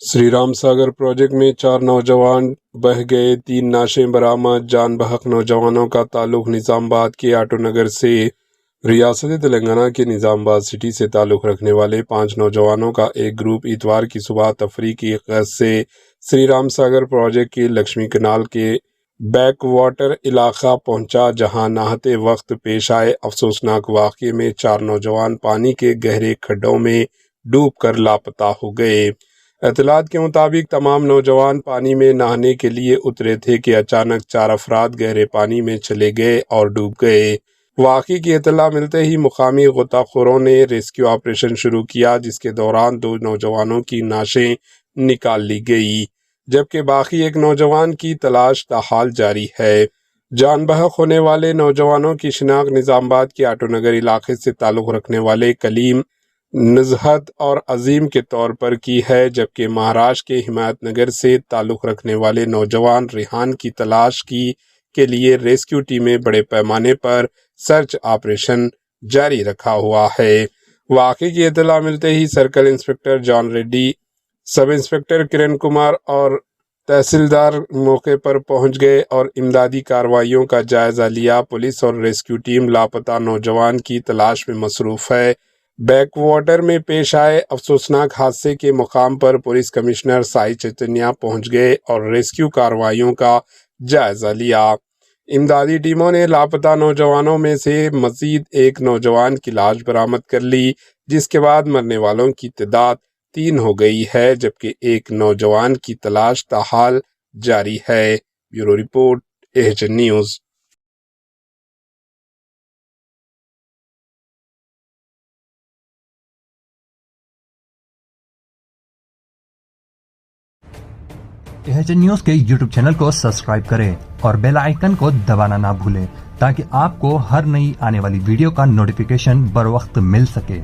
Shri Ram Sagar project में 4 नौजवान बह गए, 3 नाशें बरामद। जान बहक नौजवानों का ताल्लुक निजामाबाद के आटो नगर से। रियासत तेलंगाना के निजामाबाद सिटी से ताल्लुक रखने वाले 5 नौजवानों का एक ग्रुप इतवार की सुबह तफरीह की गरज से श्री राम सागर प्रोजेक्ट के लक्ष्मी कनाल के बैक वाटर इलाका पहुंचा, जहां नहाते वक्त पेश आए अफसोसनाक वाक़ये में 4 नौजवान पानी के गहरे खड्डों में डूब कर लापता हो गए। इत्तलात के मुताबिक तमाम नौजवान पानी में नहाने के लिए उतरे थे कि अचानक 4 अफराद गहरे पानी में चले गए और डूब गए। वाक़ये की इत्तला मिलते ही मुकामी गोताखोरों ने रेस्क्यू ऑपरेशन शुरू किया, जिसके दौरान 2 नौजवानों की नाशें निकाल ली गई, जबकि बाकी एक नौजवान की तलाश ताहाल जारी है। जान बहक होने वाले नौजवानों की शिनाख्त निजामाबाद के आटो नगर इलाके से ताल्लुक़ रखने वाले कलीम, नज़हत और अजीम के तौर पर की है, जबकि महाराष्ट्र के हिमायत नगर से ताल्लुक़ रखने वाले नौजवान रिहान की तलाश के लिए रेस्क्यू टीमें बड़े पैमाने पर सर्च ऑपरेशन जारी रखा हुआ है। वाक़ये की इत्तला मिलते ही circle inspector John Reddy, sub inspector Kiran Kumar और तहसीलदार मौके पर पहुंच गए और इमदादी कार्रवाइयों का जायजा लिया। पुलिस और रेस्क्यू टीम लापता नौजवान की तलाश में मसरूफ़ है। बैक वाटर में पेश आए अफसोसनाक हादसे के मुकाम पर पुलिस कमिश्नर साई चैतन्या पहुंच गए और रेस्क्यू कार्रवाइयों का जायजा लिया। इमदादी टीमों ने लापता नौजवानों में से मजीद एक नौजवान की लाश बरामद कर ली, जिसके बाद मरने वालों की तादाद 3 हो गई है, जबकि एक नौजवान की तलाश ताहाल जारी है। Bureau report, AHN news. AHN news के यूट्यूब चैनल को सब्सक्राइब करें और बेल आइकन को दबाना ना भूलें, ताकि आपको हर नई आने वाली वीडियो का नोटिफिकेशन बर वक्त मिल सके।